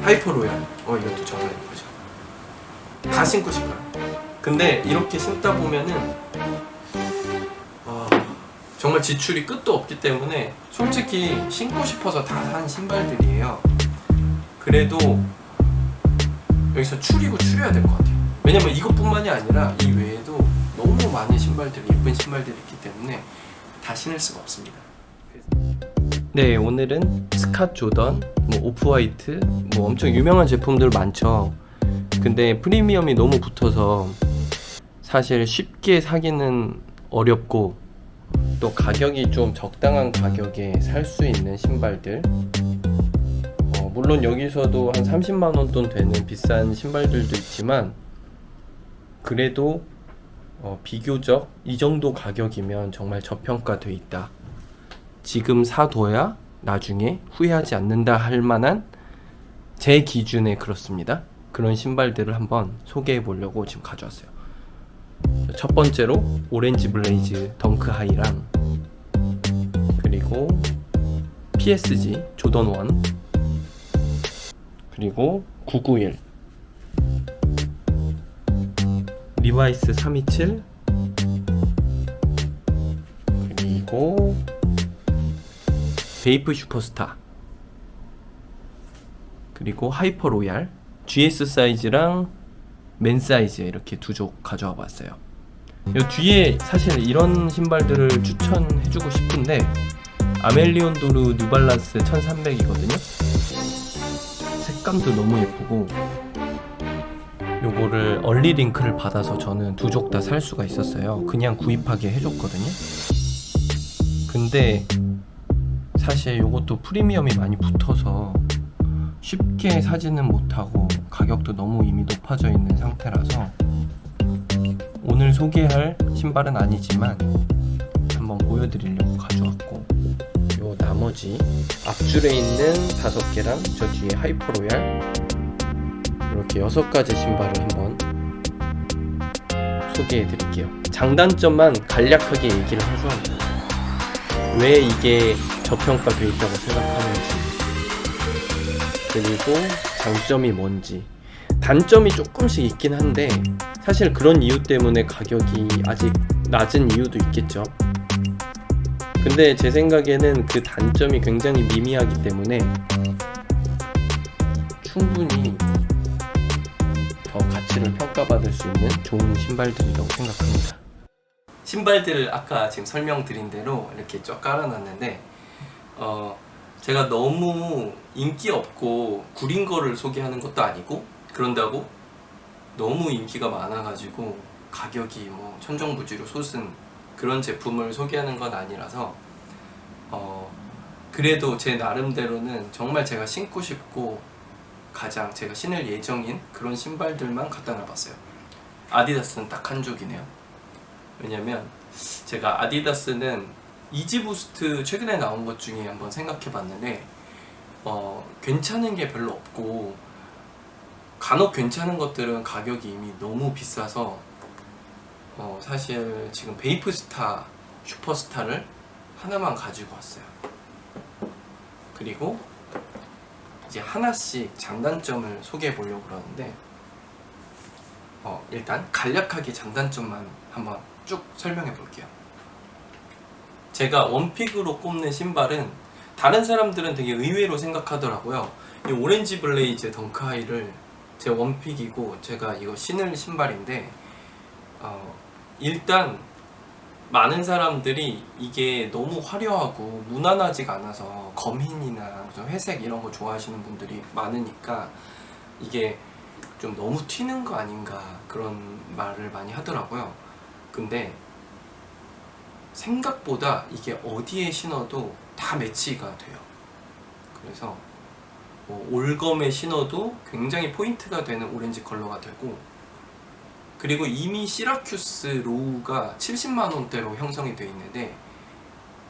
하이퍼 로얄. 이것도 정말 예쁘죠. 다 신고 싶어요. 근데 이렇게 신다 보면은 정말 지출이 끝도 없기 때문에 솔직히 신고 싶어서 다 산 신발들이에요. 그래도 여기서 추려야 될 것 같아요. 왜냐면 이것뿐만이 아니라 이 외에도 너무 많은 신발들이, 예쁜 신발들이 있기 때문에 다 신을 수가 없습니다. 네, 오늘은 스캇 조던, 오프화이트, 엄청 유명한 제품들 많죠. 근데 프리미엄이 너무 붙어서 사실 쉽게 사기는 어렵고, 또 가격이 좀 적당한 가격에 살 수 있는 신발들, 물론 여기서도 한 30만원 돈 되는 비싼 신발들도 있지만, 그래도 비교적 이 정도 가격이면 정말 저평가돼 있다, 지금 사둬야 나중에 후회하지 않는다 할 만한, 제 기준에 그렇습니다. 그런 신발들을 한번 소개해 보려고 지금 가져왔어요. 첫 번째로 오렌지 블레이즈 덩크 하이랑, 그리고 PSG 조던 1, 그리고 991, 리바이스 327, 그리고 베이프 슈퍼스타, 그리고 하이퍼 로얄, GS 사이즈랑 맨 사이즈 이렇게 두 족 가져와 봤어요. 이 뒤에 사실 이런 신발들을 추천해주고 싶은데, 아멜리온 도르 뉴발란스 1300이거든요. 색감도 너무 예쁘고, 요거를 얼리 링크를 받아서 저는 두 족 다 살 수가 있었어요. 그냥 구입하게 해줬거든요. 근데 사실 요것도 프리미엄이 많이 붙어서 쉽게 사지는 못하고 가격도 너무 이미 높아져 있는 상태라서 오늘 소개할 신발은 아니지만 한번 보여드리려고 가져왔고, 요 나머지 앞줄에 있는 5개랑 저 뒤에 하이퍼 로얄, 이렇게 6가지 신발을 한번 소개해 드릴게요. 장단점만 간략하게 얘기를 해서 왜 이게 저평가되어 있다고 생각하는지, 그리고 장점이 뭔지, 단점이 조금씩 있긴 한데 사실 그런 이유 때문에 가격이 아직 낮은 이유도 있겠죠. 근데 제 생각에는 그 단점이 굉장히 미미하기 때문에 충분히 더 가치를 평가받을 수 있는 좋은 신발들이라고 생각합니다. 신발들을 아까 지금 설명드린 대로 이렇게 쫙 깔아놨는데, 제가 너무 인기 없고 구린 거를 소개하는 것도 아니고, 그런다고 너무 인기가 많아가지고 가격이 천정부지로 솟은 그런 제품을 소개하는 건 아니라서, 그래도 제 나름대로는 정말 제가 신고 싶고 가장 제가 신을 예정인 그런 신발들만 갖다 놔봤어요. 아디다스는 딱 한 족이네요. 왜냐면 제가 아디다스는 이지부스트 최근에 나온 것 중에 한번 생각해 봤는데 괜찮은 게 별로 없고, 간혹 괜찮은 것들은 가격이 이미 너무 비싸서 사실 지금 베이프스타 슈퍼스타를 하나만 가지고 왔어요. 그리고 이제 하나씩 장단점을 소개해 보려고 그러는데, 일단 간략하게 장단점만 한번 쭉 설명해 볼게요. 제가 원픽으로 꼽는 신발은 다른 사람들은 되게 의외로 생각하더라고요. 이 오렌지 블레이즈 덩크 하이를 제 원픽이고 제가 이거 신을 신발인데, 일단 많은 사람들이 이게 너무 화려하고 무난하지가 않아서 검흰이나 회색 이런 거 좋아하시는 분들이 많으니까 이게 좀 너무 튀는 거 아닌가 그런 말을 많이 하더라고요. 근데 생각보다 이게 어디에 신어도 다 매치가 돼요. 그래서 올검에 신어도 굉장히 포인트가 되는 오렌지 컬러가 되고, 그리고 이미 시라큐스 로우가 70만원대로 형성이 되어 있는데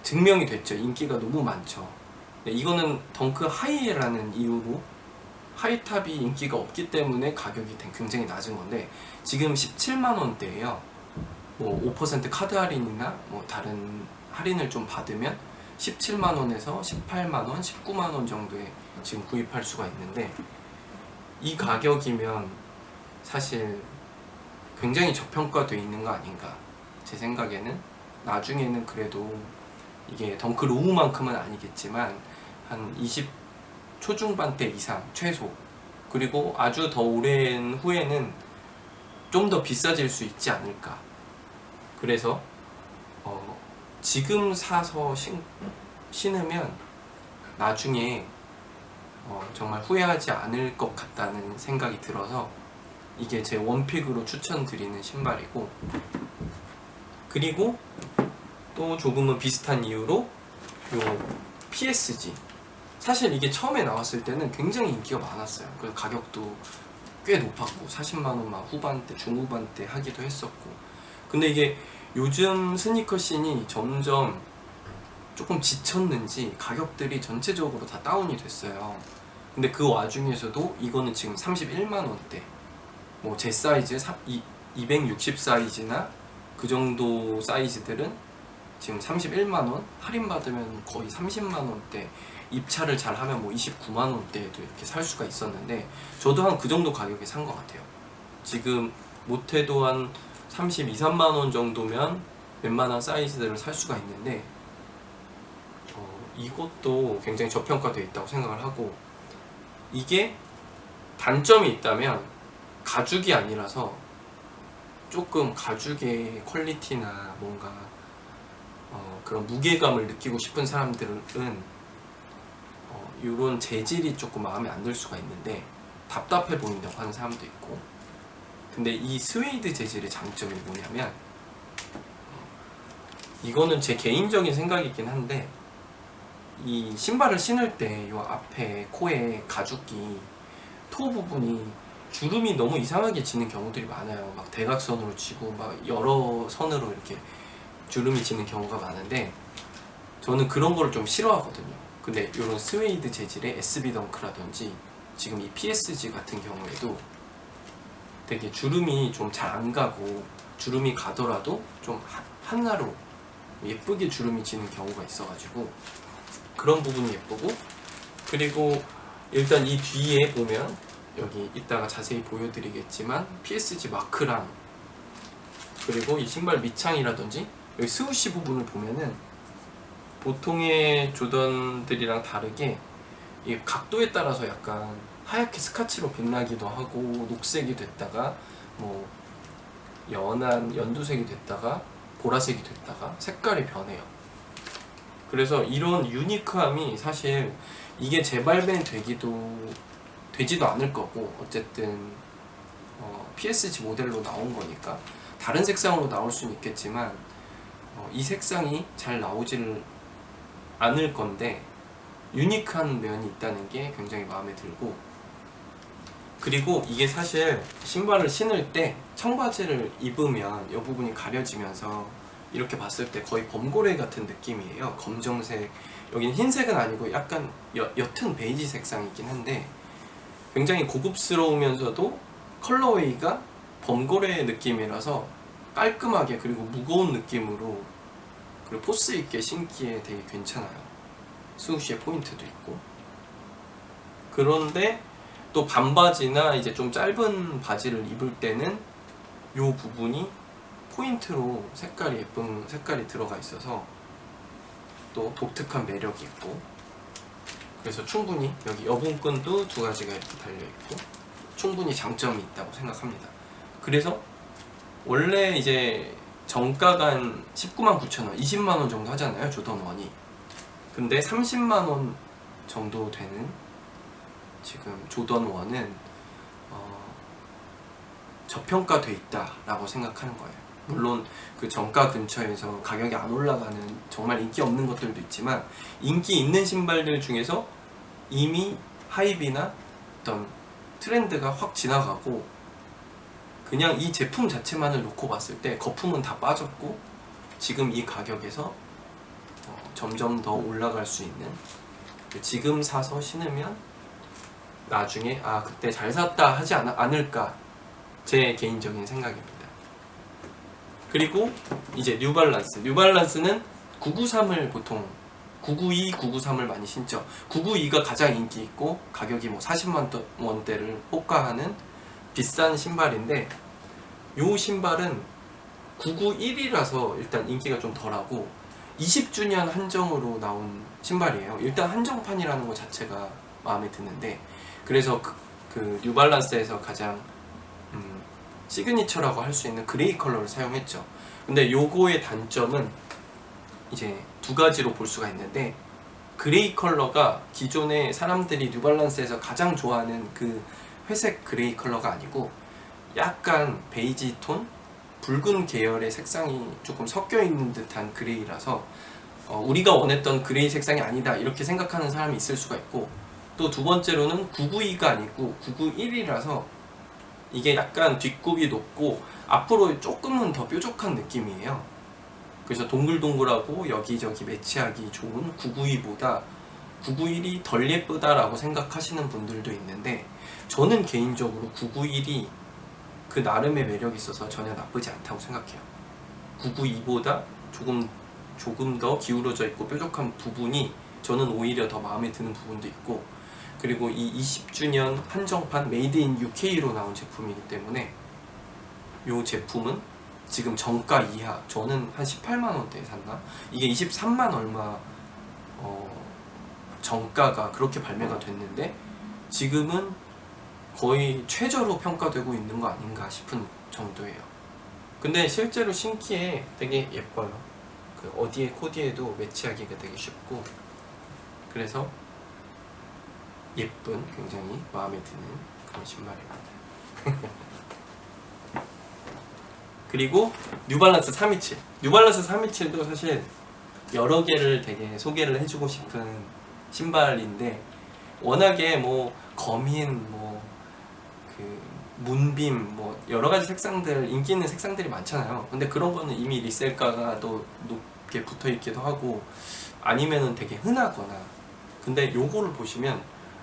증명이 됐죠. 인기가 너무 많죠. 이거는 덩크 하이라는 이유로 하이탑이 인기가 없기 때문에 가격이 굉장히 낮은 건데, 지금 17만원대예요. 5% 카드 할인이나 다른 할인을 좀 받으면 17만원에서 18만원, 19만원 정도에 지금 구입할 수가 있는데, 이 가격이면 사실 굉장히 저평가되어 있는 거 아닌가. 제 생각에는 나중에는 그래도 이게 덩크 로우만큼은 아니겠지만 한 20 초중반대 이상 최소, 그리고 아주 더 오랜 후에는 좀 더 비싸질 수 있지 않을까. 그래서 지금 사서 신으면 나중에 정말 후회하지 않을 것 같다는 생각이 들어서 이게 제 원픽으로 추천드리는 신발이고, 그리고 또 조금은 비슷한 이유로 요 PSG, 사실 이게 처음에 나왔을 때는 굉장히 인기가 많았어요. 그래서 가격도 꽤 높았고 40만원 막 후반대 중후반대 하기도 했었고. 근데 이게 요즘 스니커 씬이 점점 조금 지쳤는지 가격들이 전체적으로 다 다운이 됐어요. 근데 그 와중에서도 이거는 지금 31만원대, 뭐 제 사이즈 260 사이즈나 그 정도 사이즈들은 지금 31만원, 할인받으면 거의 30만원대, 입찰을 잘 하면 뭐 29만원대에도 이렇게 살 수가 있었는데, 저도 한 그 정도 가격에 산 것 같아요. 지금 못해도 한 32, 3만원 정도면 웬만한 사이즈들을 살 수가 있는데, 이것도 굉장히 저평가되어 있다고 생각을 하고, 이게 단점이 있다면 가죽이 아니라서 조금 가죽의 퀄리티나 뭔가 그런 무게감을 느끼고 싶은 사람들은 이런 재질이 조금 마음에 안 들 수가 있는데 답답해 보인다고 하는 사람도 있고. 근데 이 스웨이드 재질의 장점이 뭐냐면, 이거는 제 개인적인 생각이긴 한데, 이 신발을 신을 때 이 앞에 코에 가죽이 토 부분이 주름이 너무 이상하게 지는 경우들이 많아요. 막 대각선으로 지고 막 여러 선으로 이렇게 주름이 지는 경우가 많은데, 저는 그런 거를 좀 싫어하거든요. 근데 이런 스웨이드 재질의 SB 덩크라든지 지금 이 PSG 같은 경우에도 되게 주름이 좀 잘 안 가고, 주름이 가더라도 좀 하나로 예쁘게 주름이 지는 경우가 있어가지고 그런 부분이 예쁘고, 그리고 일단 이 뒤에 보면 여기 이따가 자세히 보여드리겠지만 PSG 마크랑, 그리고 이 신발 밑창이라든지 여기 스우시 부분을 보면은 보통의 조던들이랑 다르게 이 각도에 따라서 약간 하얗게 스카치로 빛나기도 하고, 녹색이 됐다가 뭐 연한 연두색이 됐다가 보라색이 됐다가 색깔이 변해요. 그래서 이런 유니크함이 사실 이게 재발매 되지도 않을 거고, 어쨌든 PSG 모델로 나온 거니까 다른 색상으로 나올 수는 있겠지만 이 색상이 잘 나오지를 않을 건데, 유니크한 면이 있다는 게 굉장히 마음에 들고, 그리고 이게 사실 신발을 신을 때 청바지를 입으면 이 부분이 가려지면서 이렇게 봤을 때 거의 범고래 같은 느낌이에요. 검정색, 여기는 흰색은 아니고 약간 옅은 베이지 색상이긴 한데 굉장히 고급스러우면서도 컬러웨이가 범고래 느낌이라서 깔끔하게, 그리고 무거운 느낌으로, 그리고 포스 있게 신기에 되게 괜찮아요. 스우시의 포인트도 있고. 그런데 또 반바지나 이제 좀 짧은 바지를 입을 때는 이 부분이 포인트로 색깔이 예쁜 색깔이 들어가 있어서 또 독특한 매력이 있고, 그래서 충분히 여기 여분끈도 두 가지가 이렇게 달려 있고 충분히 장점이 있다고 생각합니다. 그래서 원래 이제 정가가 한 199,000원, 20만원 정도 하잖아요, 조던 1이. 근데 30만원 정도 되는 지금 조던 1은 저평가돼 있다라고 생각하는 거예요. 물론 그 정가 근처에서 가격이 안 올라가는 정말 인기 없는 것들도 있지만, 인기 있는 신발들 중에서 이미 하이비나 어떤 트렌드가 확 지나가고 그냥 이 제품 자체만을 놓고 봤을 때 거품은 다 빠졌고 지금 이 가격에서 점점 더 올라갈 수 있는, 지금 사서 신으면 나중에 그때 잘 샀다 하지 않을까, 제 개인적인 생각입니다. 그리고 이제 뉴발란스는 993을 보통 992, 993을 많이 신죠. 992가 가장 인기 있고 가격이 뭐 40만 원대를 호가하는 비싼 신발인데, 요 신발은 991이라서 일단 인기가 좀 덜하고 20주년 한정으로 나온 신발이에요. 일단 한정판이라는 것 자체가 마음에 드는데, 그래서 그 뉴발란스에서 가장 시그니처라고 할 수 있는 그레이 컬러를 사용했죠. 근데 요거의 단점은 이제 두 가지로 볼 수가 있는데, 그레이 컬러가 기존에 사람들이 뉴발란스에서 가장 좋아하는 그 회색 그레이 컬러가 아니고 약간 베이지 톤? 붉은 계열의 색상이 조금 섞여 있는 듯한 그레이라서 우리가 원했던 그레이 색상이 아니다 이렇게 생각하는 사람이 있을 수가 있고, 또 두 번째로는 992가 아니고 991이라서 이게 약간 뒷굽이 높고 앞으로 조금은 더 뾰족한 느낌이에요. 그래서 동글동글하고 여기저기 매치하기 좋은 992보다 991이 덜 예쁘다라고 생각하시는 분들도 있는데, 저는 개인적으로 991이 그 나름의 매력이 있어서 전혀 나쁘지 않다고 생각해요. 992보다 조금 더 기울어져 있고 뾰족한 부분이 저는 오히려 더 마음에 드는 부분도 있고, 그리고 이 20주년 한정판 메이드 인 UK로 나온 제품이기 때문에 이 제품은 지금 정가 이하, 저는 한 18만원대에 샀나? 이게 23만 얼마 정가가 그렇게 발매가 됐는데 지금은 거의 최저로 평가되고 있는 거 아닌가 싶은 정도예요. 근데 실제로 신기에 되게 예뻐요. 그 어디에 코디에도 매치하기가 되게 쉽고, 그래서 예쁜, 굉장히 마음에 드는 그런 신발입니다. 그리고 뉴발란스 327. 뉴발란스 327도 사실 여러 개를 되게 소개를 해주고 싶은 신발인데, 워낙에 뭐 거민, 뭐 그 문빔, 뭐 여러 가지 색상들, 인기 있는 색상들이 많잖아요. 근데 그런 거는 이미 리셀가가 또 높게 붙어 있기도 하고 아니면은 되게 흔하거나. 근데 요거를 보시면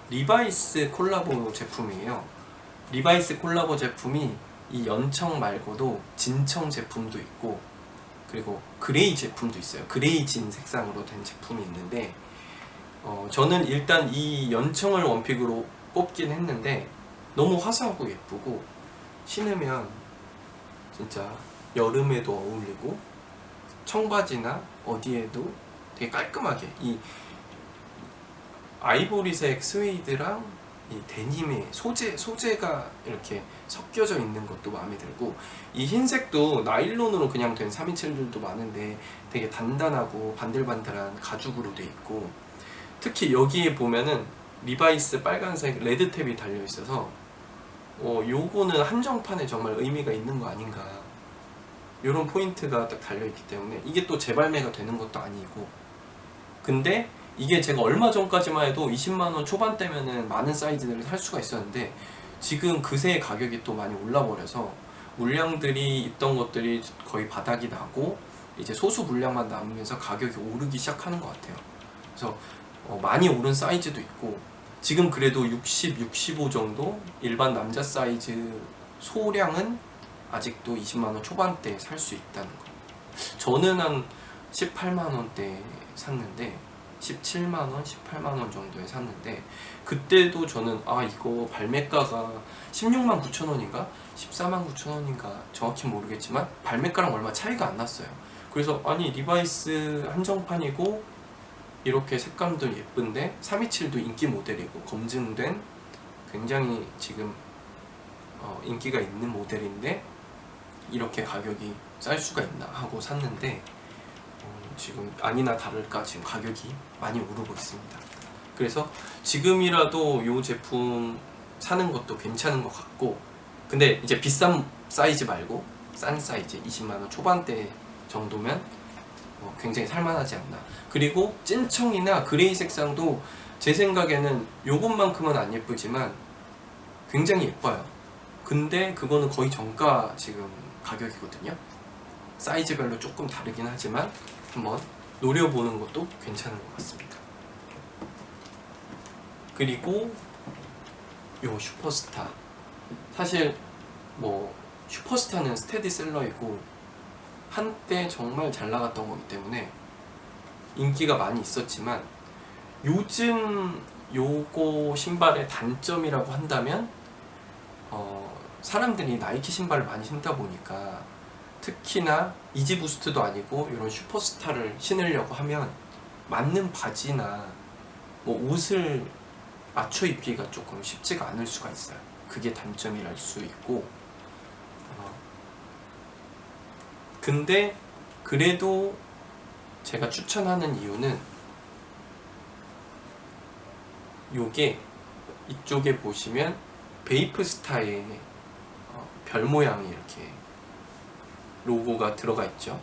리바이스 콜라보 제품이에요. 리바이스 콜라보 제품이 이 연청 말고도 진청 제품도 있고, 그리고 그레이 제품도 있어요. 그레이 진 색상으로 된 제품이 있는데, 저는 일단 이 연청을 원픽으로 뽑긴 했는데 너무 화사하고 예쁘고 신으면 진짜 여름에도 어울리고 청바지나 어디에도 되게 깔끔하게, 이 아이보리색 스웨이드랑 이 데님의 소재가 이렇게 섞여져 있는 것도 마음에 들고, 이 흰색도 나일론으로 그냥 된 327들도 많은데 되게 단단하고 반들반들한 가죽으로 돼 있고, 특히 여기에 보면은 리바이스 빨간색 레드탭이 달려 있어서 요거는 한정판에 정말 의미가 있는 거 아닌가, 요런 포인트가 딱 달려 있기 때문에. 이게 또 재발매가 되는 것도 아니고, 근데 이게 제가 얼마 전까지만 해도 20만원 초반대면은 많은 사이즈들을 살 수가 있었는데 지금 그새 가격이 또 많이 올라버려서 물량들이 있던 것들이 거의 바닥이 나고 이제 소수 물량만 남으면서 가격이 오르기 시작하는 것 같아요. 그래서 많이 오른 사이즈도 있고, 지금 그래도 60, 65 정도 일반 남자 사이즈 소량은 아직도 20만원 초반대에 살 수 있다는 거. 저는 한 18만원대 샀는데 17만원, 18만원 정도에 샀는데, 그때도 저는 이거 발매가가 16만 9천원인가 14만 9천원인가 정확히 모르겠지만 발매가랑 얼마 차이가 안 났어요. 그래서 아니 리바이스 한정판이고 이렇게 색감도 예쁜데 327도 인기 모델이고 검증된 굉장히 지금 인기가 있는 모델인데 이렇게 가격이 쌀 수가 있나 하고 샀는데 지금 아니나 다를까 지금 가격이 많이 오르고 있습니다. 그래서 지금이라도 이 제품 사는 것도 괜찮은 것 같고, 근데 이제 비싼 사이즈 말고 싼 사이즈 20만원 초반대 정도면 굉장히 살만하지 않나. 그리고 찐청이나 그레이 색상도 제 생각에는 요것만큼은 안 예쁘지만 굉장히 예뻐요. 근데 그거는 거의 정가 지금 가격이거든요. 사이즈별로 조금 다르긴 하지만 한번 노려보는 것도 괜찮은 것 같습니다. 그리고 요 슈퍼스타, 사실 뭐 슈퍼스타는 스테디셀러이고 한때 정말 잘 나갔던 거기 때문에 인기가 많이 있었지만 요즘 요거 신발의 단점이라고 한다면 사람들이 나이키 신발을 많이 신다 보니까 특히나 이지부스트도 아니고 이런 슈퍼스타를 신으려고 하면 맞는 바지나 뭐 옷을 맞춰 입기가 조금 쉽지가 않을 수가 있어요. 그게 단점이랄 수 있고 근데 그래도 제가 추천하는 이유는 요게 이쪽에 보시면 베이프스타의 별 모양이 이렇게 로고가 들어가 있죠.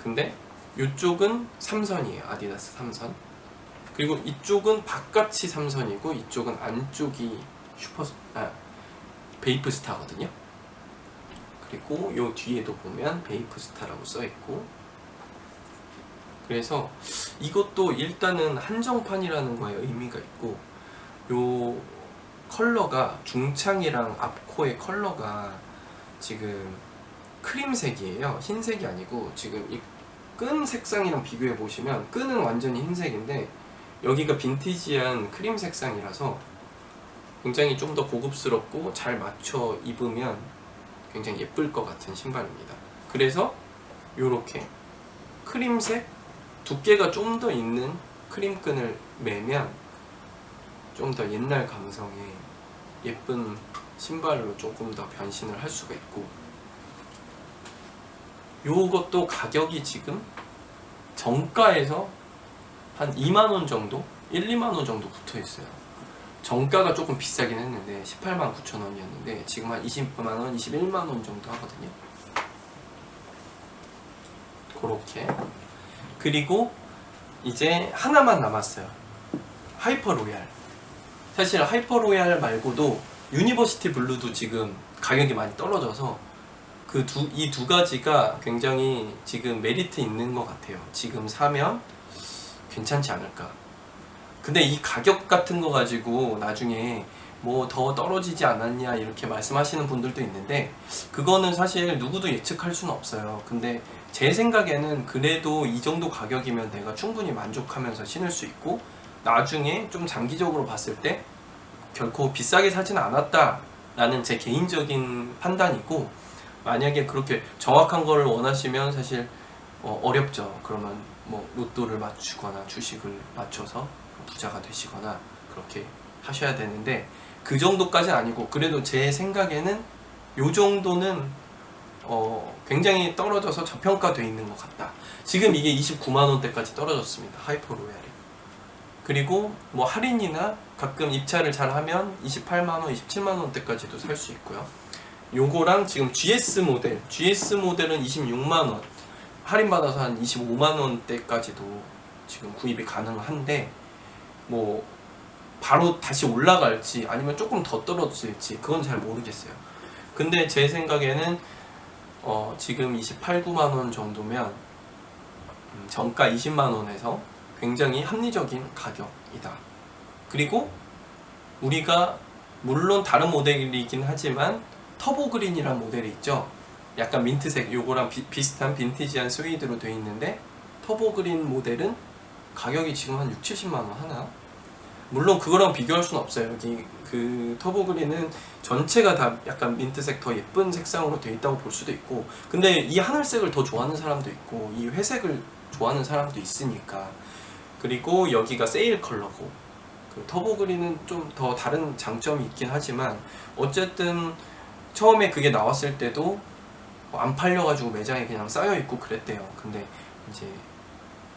근데 이쪽은 삼선이에요. 아디다스 삼선. 그리고 이쪽은 바깥이 삼선이고 이쪽은 안쪽이 베이프스타거든요. 그리고 요 뒤에도 보면 베이프스타라고 써있고, 그래서 이것도 일단은 한정판이라는 거에 의미가 있고, 요 컬러가 중창이랑 앞코의 컬러가 지금 크림색이에요. 흰색이 아니고, 지금 이 끈 색상이랑 비교해 보시면 끈은 완전히 흰색인데 여기가 빈티지한 크림 색상이라서 굉장히 좀 더 고급스럽고 잘 맞춰 입으면 굉장히 예쁠 것 같은 신발입니다. 그래서 요렇게 크림색 두께가 좀 더 있는 크림끈을 매면 좀 더 옛날 감성의 예쁜 신발로 조금 더 변신을 할 수가 있고, 요것도 가격이 지금 정가에서 한 2만원 정도? 1, 2만원 정도 붙어 있어요. 정가가 조금 비싸긴 했는데 18만 9천 원이었는데 지금 한 20만원, 21만원 정도 하거든요. 그렇게. 그리고 이제 하나만 남았어요. 하이퍼 로얄. 사실 하이퍼 로얄 말고도 유니버시티 블루도 지금 가격이 많이 떨어져서 이 두 가지가 굉장히 지금 메리트 있는 것 같아요. 지금 사면 괜찮지 않을까. 근데 이 가격 같은 거 가지고 나중에 뭐 더 떨어지지 않았냐 이렇게 말씀하시는 분들도 있는데 그거는 사실 누구도 예측할 수는 없어요. 근데 제 생각에는 그래도 이 정도 가격이면 내가 충분히 만족하면서 신을 수 있고 나중에 좀 장기적으로 봤을 때 결코 비싸게 사진 않았다 라는 제 개인적인 판단이고, 만약에 그렇게 정확한 걸 원하시면 사실 어렵죠. 그러면 뭐 로또를 맞추거나 주식을 맞춰서 부자가 되시거나 그렇게 하셔야 되는데 그 정도까지는 아니고, 그래도 제 생각에는 요 정도는 굉장히 떨어져서 저평가되어 있는 것 같다. 지금 이게 29만원대까지 떨어졌습니다. 하이퍼 로얄이. 그리고 뭐 할인이나 가끔 입찰을 잘 하면 28만원, 27만원대까지도 살 수 있고요. 요거랑 지금 GS 모델은 26만원, 할인받아서 한 25만원대까지도 지금 구입이 가능한데 뭐 바로 다시 올라갈지 아니면 조금 더 떨어질지 그건 잘 모르겠어요. 근데 제 생각에는 지금 28, 9만원 정도면 정가 20만원에서 굉장히 합리적인 가격이다. 그리고 우리가 물론 다른 모델이긴 하지만 터보 그린이라는 모델이 있죠. 약간 민트색, 요거랑 비슷한 빈티지한 스웨이드로 되어 있는데 터보 그린 모델은 가격이 지금 한 6, 70만원 하나? 물론 그거랑 비교할 수는 없어요. 여기 그 터보 그린은 전체가 다 약간 민트색 더 예쁜 색상으로 되어 있다고 볼 수도 있고, 근데 이 하늘색을 더 좋아하는 사람도 있고 이 회색을 좋아하는 사람도 있으니까. 그리고 여기가 세일 컬러고 그 터보 그린은 좀 더 다른 장점이 있긴 하지만 어쨌든 처음에 그게 나왔을 때도 안 팔려가지고 매장에 그냥 쌓여있고 그랬대요. 근데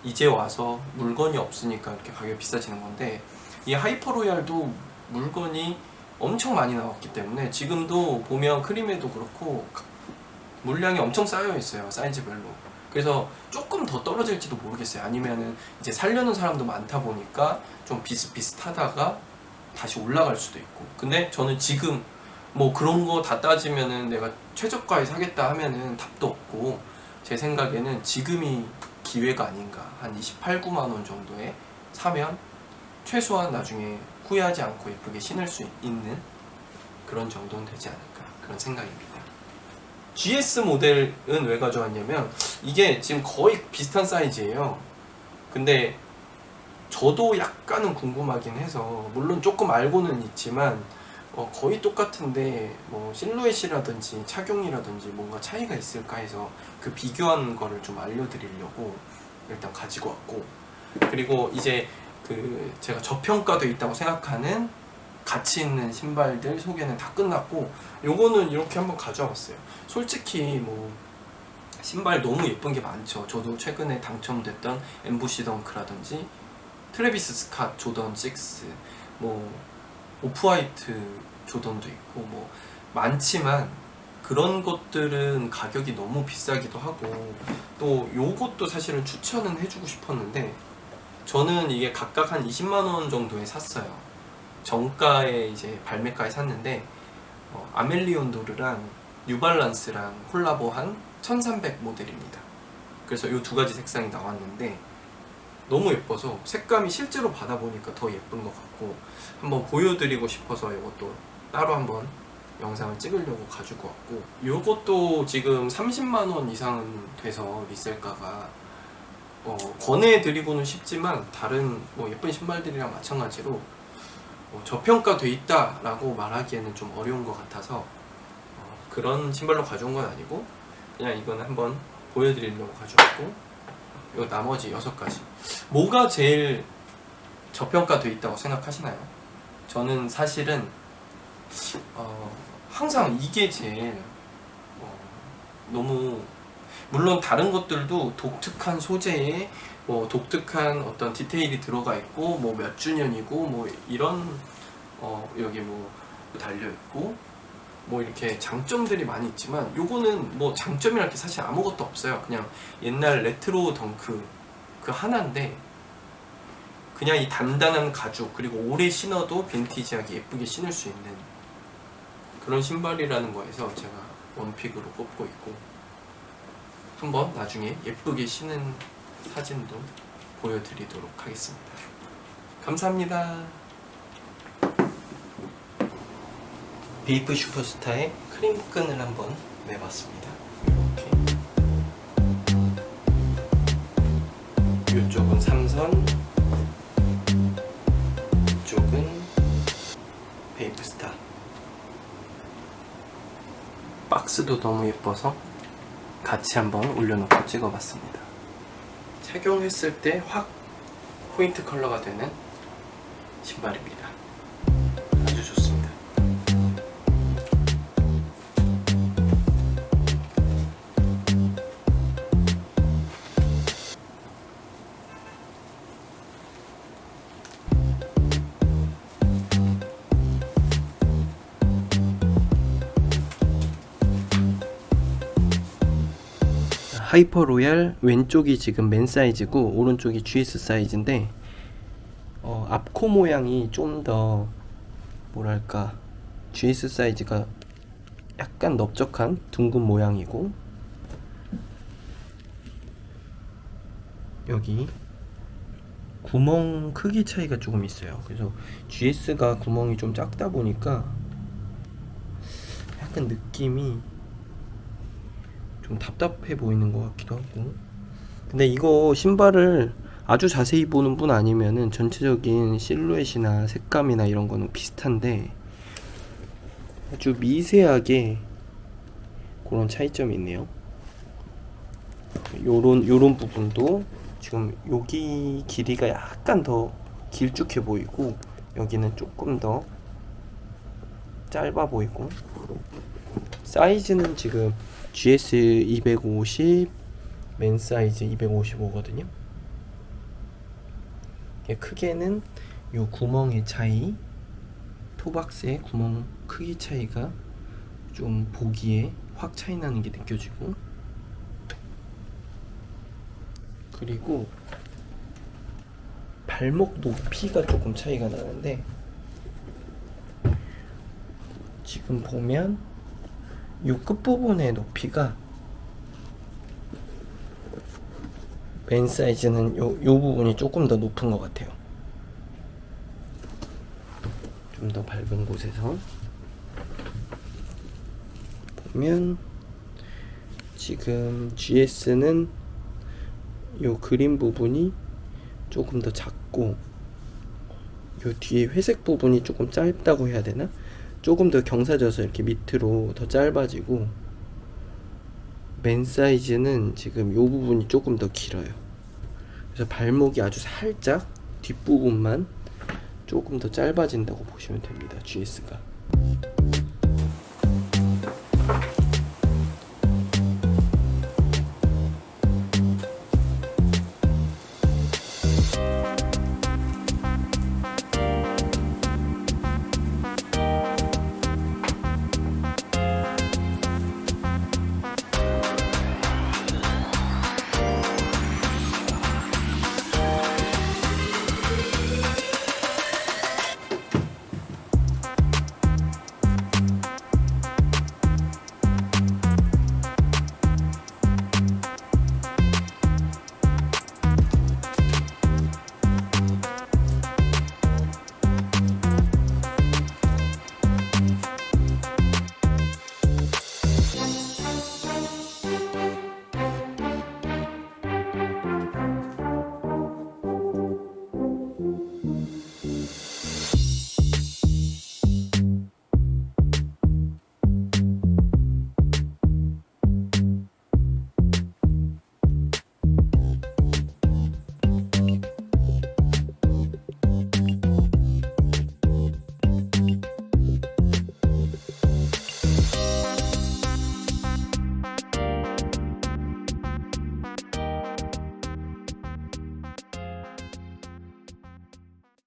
이제 와서 물건이 없으니까 이렇게 가격이 비싸지는 건데, 이 하이퍼 로얄도 물건이 엄청 많이 나왔기 때문에 지금도 보면 크림에도 그렇고 물량이 엄청 쌓여있어요. 사이즈별로. 그래서 조금 더 떨어질지도 모르겠어요. 아니면은 이제 살려는 사람도 많다 보니까 좀 비슷비슷하다가 다시 올라갈 수도 있고. 근데 저는 지금 뭐 그런 거 다 따지면은 내가 최저가에 사겠다 하면은 답도 없고, 제 생각에는 지금이 기회가 아닌가. 한 28, 9만원 정도에 사면 최소한 나중에 후회하지 않고 예쁘게 신을 수 있는 그런 정도는 되지 않을까, 그런 생각입니다. GS 모델은 왜 가져왔냐면 이게 지금 거의 비슷한 사이즈예요. 근데 저도 약간은 궁금하긴 해서, 물론 조금 알고는 있지만 거의 똑같은데 뭐 실루엣이라든지 착용이라든지 뭔가 차이가 있을까 해서 그 비교한 거를 좀 알려드리려고 일단 가지고 왔고, 그리고 이제 그 제가 저평가돼 있다고 생각하는 가치 있는 신발들 소개는 다 끝났고, 요거는 이렇게 한번 가져와 봤어요. 솔직히 뭐 신발 너무 예쁜 게 많죠. 저도 최근에 당첨됐던 엠부시 덩크라든지 트래비스 스캇 조던 6, 뭐 오프화이트 조던도 있고 뭐 많지만, 그런 것들은 가격이 너무 비싸기도 하고, 또 요것도 사실은 추천은 해주고 싶었는데 저는 이게 각각 한 20만원 정도에 샀어요. 정가에 이제 발매가에 샀는데 아멜리온도르랑 뉴발란스랑 콜라보한 1300 모델입니다. 그래서 이 두 가지 색상이 나왔는데 너무 예뻐서 색감이 실제로 받아보니까 더 예쁜 것 같고, 한번 보여드리고 싶어서 이것도 따로 한번 영상을 찍으려고 가지고 왔고, 이것도 지금 30만원 이상은 돼서 리셀가가 권해드리고는 싶지만 다른 뭐 예쁜 신발들이랑 마찬가지로 저평가돼 있다 라고 말하기에는 좀 어려운 것 같아서 그런 신발로 가져온 건 아니고, 그냥 이거는 한번 보여드리려고 가져왔고, 요 나머지 6가지 뭐가 제일 저평가돼 있다고 생각하시나요? 저는 사실은 항상 이게 제일 너무, 물론 다른 것들도 독특한 소재에 뭐 독특한 어떤 디테일이 들어가 있고 뭐 몇 주년이고 뭐 이런 여기 뭐 달려 있고 뭐 이렇게 장점들이 많이 있지만, 요거는 뭐 장점이랄 게 사실 아무것도 없어요. 그냥 옛날 레트로 덩크 그 하나인데, 그냥 이 단단한 가죽, 그리고 오래 신어도 빈티지하게 예쁘게 신을 수 있는 그런 신발이라는 거에서 제가 원픽으로 꼽고 있고, 한번 나중에 예쁘게 신은 사진도 보여드리도록 하겠습니다. 감사합니다. 베이프 슈퍼스타의 크림끈을 한번 매봤습니다. 이렇게 이쪽은 삼선, 이쪽은 베이프스타. 박스도 너무 예뻐서 같이 한번 올려놓고 찍어봤습니다. 착용했을 때 확 포인트 컬러가 되는 신발입니다. 아주 좋습니다. 하이퍼 로얄 왼쪽이 지금 맨 사이즈고 오른쪽이 GS 사이즈인데 앞코 모양이 좀 더 뭐랄까 GS 사이즈가 약간 넓적한 둥근 모양이고, 여기 구멍 크기 차이가 조금 있어요. 그래서 GS가 구멍이 좀 작다 보니까 약간 느낌이 좀 답답해 보이는 것 같기도 하고. 근데 이거 신발을 아주 자세히 보는 분 아니면은 전체적인 실루엣이나 색감이나 이런 거는 비슷한데 아주 미세하게 그런 차이점이 있네요. 요런 부분도 지금 여기 길이가 약간 더 길쭉해 보이고, 여기는 조금 더 짧아 보이고, 사이즈는 지금 GS 250, 맨 사이즈 255거든요. 크게는 요 구멍의 차이, 토박스의 구멍 크기 차이가 좀 보기에 확 차이 나는 게 느껴지고, 그리고 발목 높이가 조금 차이가 나는데, 지금 보면 이 끝부분의 높이가 맨 사이즈는 요 부분이 조금 더 높은 것 같아요. 좀 더 밝은 곳에서 보면 지금 GS는 요 그린 부분이 조금 더 작고, 요 뒤에 회색 부분이 조금 짧다고 해야 되나? 조금 더 경사져서 이렇게 밑으로 더 짧아지고, 맨 사이즈는 지금 요 부분이 조금 더 길어요. 그래서 발목이 아주 살짝 뒷부분만 조금 더 짧아진다고 보시면 됩니다. GS가.